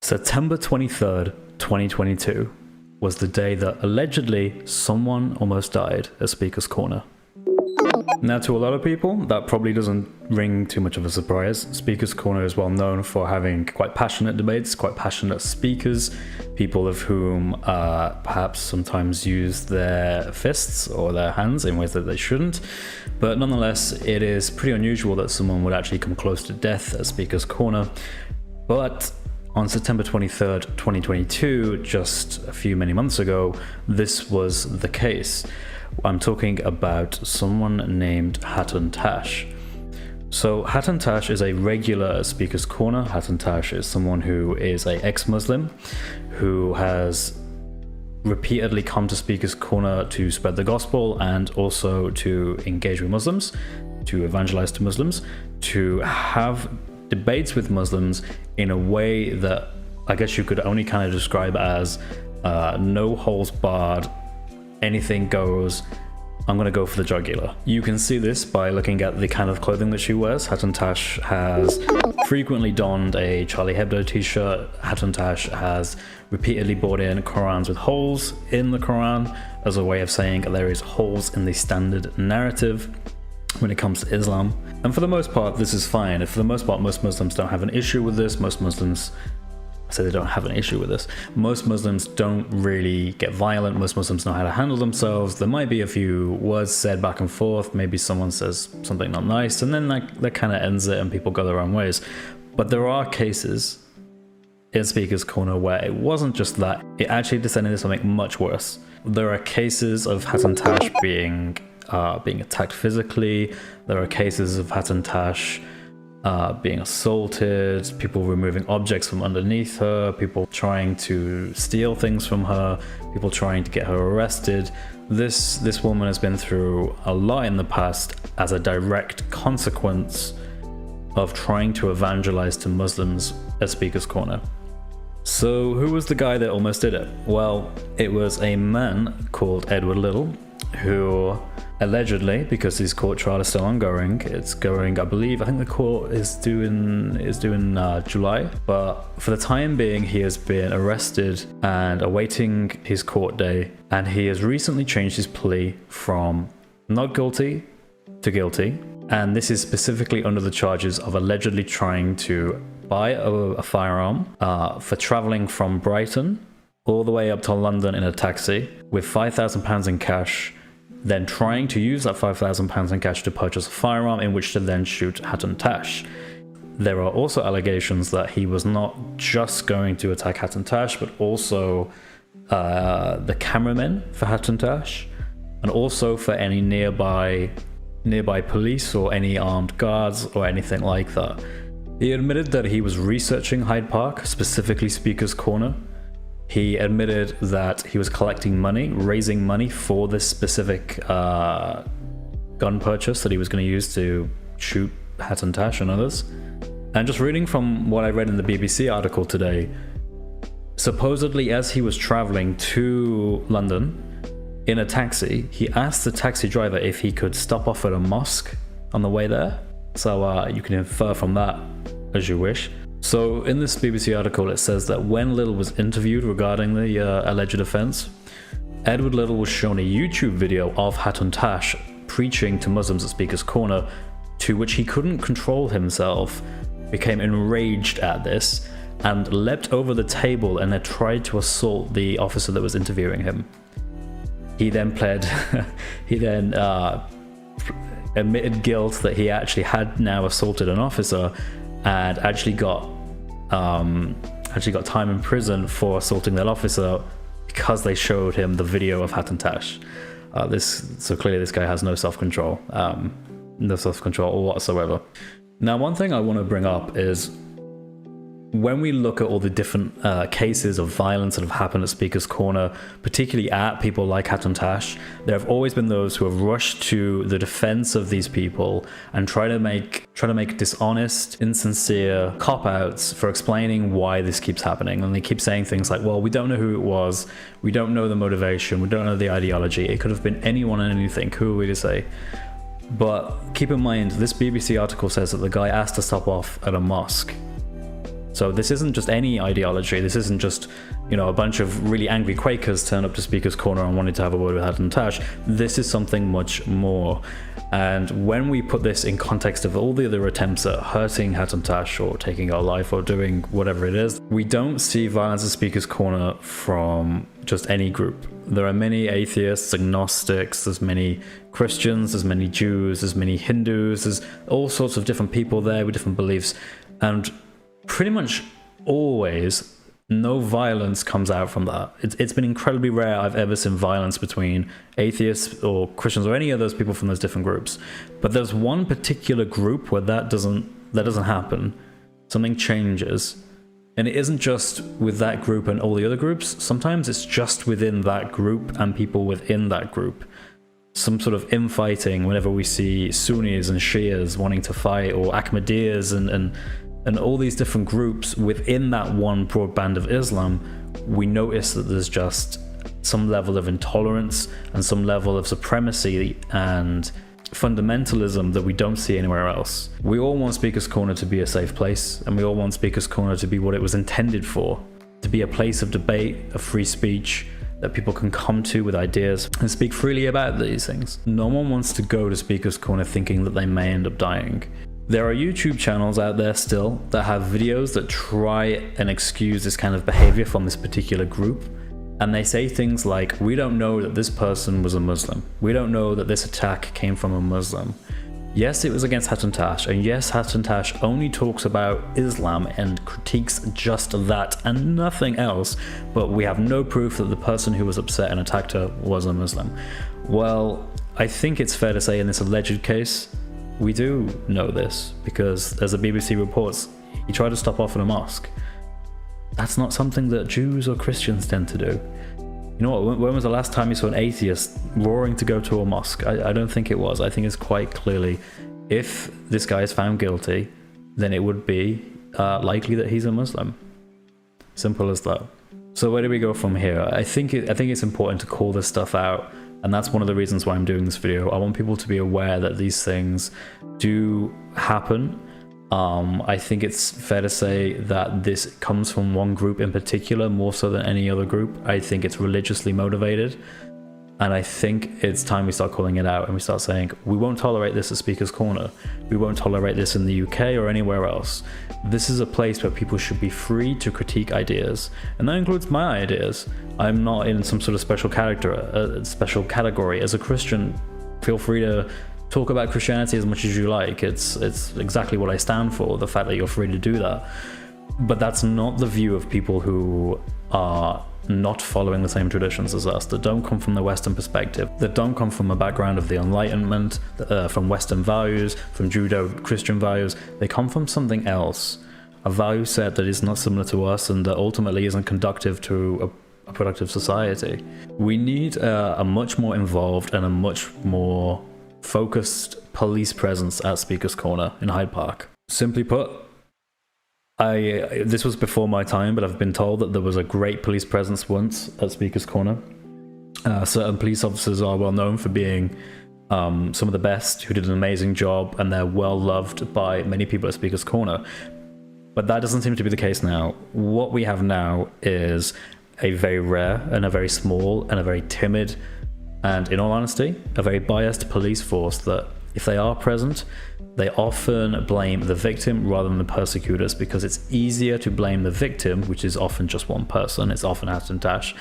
September 23rd, 2022 was the day that allegedly someone almost died at Speaker's Corner. Now, to a lot of people, that probably doesn't ring too much of a surprise. Speaker's Corner is well known for having quite passionate debates, quite passionate speakers, people of whom perhaps sometimes use their fists or their hands in ways that they shouldn't. But nonetheless, it is pretty unusual that someone would actually come close to death at Speaker's Corner. But on September 23rd, 2022, just many months ago, this was the case. I'm talking about someone named Hatun Tash. So Hatun Tash is a regular at Speaker's Corner. Hatun Tash is someone who is an ex-Muslim who has repeatedly come to Speaker's Corner to spread the gospel and also to engage with Muslims, to evangelize to Muslims, to have debates with Muslims in a way that I guess you could only kind of describe as no holes barred, anything goes. I'm going to go for the jugular. You can see this by looking at the kind of clothing that she wears. Hatun Tash has frequently donned a Charlie Hebdo t-shirt. Hatun Tash has repeatedly brought in Qurans with holes in the Quran as a way of saying there is holes in the standard narrative when it comes to Islam. And for the most part, this is fine. For the most part, most Muslims don't have an issue with this. Most Muslims say they don't have an issue with this. Most Muslims don't really get violent. Most Muslims know how to handle themselves. There might be a few words said back and forth. Maybe someone says something not nice, and then that kind of ends it and people go their own ways. But there are cases in Speaker's Corner where it wasn't just that. It actually descended into something much worse. There are cases of Hatun Tash being attacked physically. There are cases of Hatun Tash being assaulted, people removing objects from underneath her, people trying to steal things from her, people trying to get her arrested. This woman has been through a lot in the past as a direct consequence of trying to evangelize to Muslims at Speaker's Corner. So who was the guy that almost did it? Well, it was a man called Edward Little, who allegedly, because his court trial is still ongoing, it's going, I think the court is due in July, but for the time being he has been arrested and awaiting his court day, and he has recently changed his plea from not guilty to guilty, and this is specifically under the charges of allegedly trying to buy a firearm for travelling from Brighton all the way up to London in a taxi with £5,000 in cash, then trying to use that £5,000 in cash to purchase a firearm in which to then shoot Hatun Tash. There are also allegations that he was not just going to attack Hatun Tash, but also the cameramen for Hatun Tash, and also for any nearby police or any armed guards or anything like that. He admitted that he was researching Hyde Park, specifically Speaker's Corner. He admitted that he was collecting money, raising money for this specific gun purchase that he was going to use to shoot Hatun Tash and others. And just reading from what I read in the BBC article today, supposedly as he was traveling to London in a taxi, he asked the taxi driver if he could stop off at a mosque on the way there. So you can infer from that as you wish. So in this BBC article, it says that when Little was interviewed regarding the alleged offense, Edward Little was shown a YouTube video of Hatun Tash preaching to Muslims at Speaker's Corner, to which he couldn't control himself, became enraged at this, and leapt over the table and had tried to assault the officer that was interviewing him. He then admitted guilt that he actually had now assaulted an officer, and actually got time in prison for assaulting that officer because they showed him the video of Hatun Tash. So clearly this guy has no self-control whatsoever. Now, one thing I want to bring up is when we look at all the different cases of violence that have happened at Speaker's Corner, particularly at people like Hatun Tash, there have always been those who have rushed to the defense of these people and try to make dishonest, insincere cop-outs for explaining why this keeps happening. And they keep saying things like, well, we don't know who it was, we don't know the motivation, we don't know the ideology, it could have been anyone and anything, who are we to say? But keep in mind, this BBC article says that the guy asked to stop off at a mosque. So this isn't just any ideology. This isn't just, you know, a bunch of really angry Quakers turned up to Speaker's Corner and wanted to have a word with Hatem Tash. This is something much more. And when we put this in context of all the other attempts at hurting Hatem Tash or taking our life or doing whatever it is, we don't see violence at Speaker's Corner from just any group. There are many atheists, agnostics, there's many Christians, there's many Jews, there's many Hindus, there's all sorts of different people there with different beliefs. And pretty much always, no violence comes out from that. It's been incredibly rare I've ever seen violence between atheists or Christians or any of those people from those different groups. But there's one particular group where that doesn't happen. Something changes. And it isn't just with that group and all the other groups. Sometimes it's just within that group and people within that group. Some sort of infighting whenever we see Sunnis and Shias wanting to fight, or Ahmadiyas and all these different groups within that one broad band of Islam, we notice that there's just some level of intolerance and some level of supremacy and fundamentalism that we don't see anywhere else. We all want Speaker's Corner to be a safe place, and we all want Speaker's Corner to be what it was intended for, to be a place of debate, of free speech, that people can come to with ideas and speak freely about these things. No one wants to go to Speaker's Corner thinking that they may end up dying. There are YouTube channels out there still that have videos that try and excuse this kind of behavior from this particular group. And they say things like, we don't know that this person was a Muslim. We don't know that this attack came from a Muslim. Yes, it was against Hatem Tash, and yes, Hatem Tash only talks about Islam and critiques just that and nothing else, but we have no proof that the person who was upset and attacked her was a Muslim. Well, I think it's fair to say in this alleged case, we do know this, because as the BBC reports, he tried to stop off in a mosque. That's not something that Jews or Christians tend to do. You know what, when was the last time you saw an atheist roaring to go to a mosque? I don't think it was. I think it's quite clearly, if this guy is found guilty, then it would be likely that he's a Muslim. Simple as that. So where do we go from here? I think it's important to call this stuff out, and that's one of the reasons why I'm doing this video. I want people to be aware that these things do happen. I think it's fair to say that this comes from one group in particular, more so than any other group. I think it's religiously motivated, and I think it's time we start calling it out and we start saying, we won't tolerate this at Speaker's Corner. We won't tolerate this in the UK or anywhere else. This is a place where people should be free to critique ideas, and that includes my ideas. I'm not in some sort of special category. As a Christian, feel free to talk about Christianity as much as you like. It's exactly what I stand for, the fact that you're free to do that. But that's not the view of people who are not following the same traditions as us, that don't come from the Western perspective, that don't come from a background of the Enlightenment, from Western values, from Judeo-Christian values. They come from something else, a value set that is not similar to us and that ultimately isn't conducive to a productive society. We need a much more involved and a much more focused police presence at Speaker's Corner in Hyde Park. Simply put, this was before my time, but I've been told that there was a great police presence once at Speaker's Corner. Certain police officers are well known for being some of the best, who did an amazing job, and they're well loved by many people at Speaker's Corner. But that doesn't seem to be the case now. What we have now is a very rare and a very small and a very timid, and in all honesty, a very biased police force that, if they are present, they often blame the victim rather than the persecutors, because it's easier to blame the victim, which is often just one person, it's often Hatem Tash,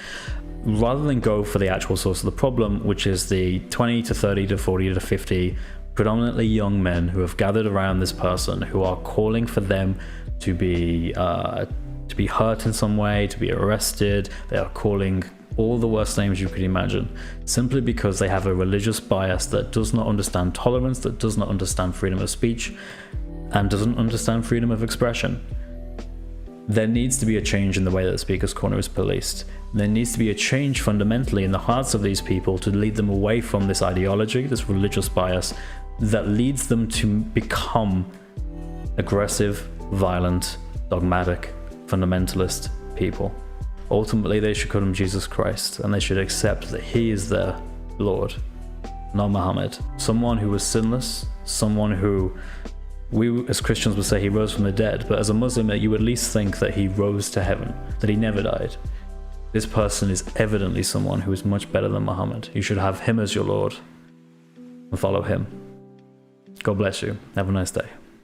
rather than go for the actual source of the problem, which is the 20 to 30 to 40 to 50 predominantly young men who have gathered around this person, who are calling for them to be hurt in some way, to be arrested. They are calling all the worst names you could imagine, simply because they have a religious bias that does not understand tolerance, that does not understand freedom of speech, and doesn't understand freedom of expression. There needs to be a change in the way that the Speaker's Corner is policed. There needs to be a change fundamentally in the hearts of these people to lead them away from this ideology, this religious bias, that leads them to become aggressive, violent, dogmatic, fundamentalist people. Ultimately, they should call him Jesus Christ, and they should accept that he is their Lord, not Muhammad. Someone who was sinless, someone who We as Christians would say he rose from the dead, but as a Muslim, you would at least think that he rose to heaven, that he never died. This person is evidently someone who is much better than Muhammad. You should have him as your Lord and follow him. God bless you. Have a nice day.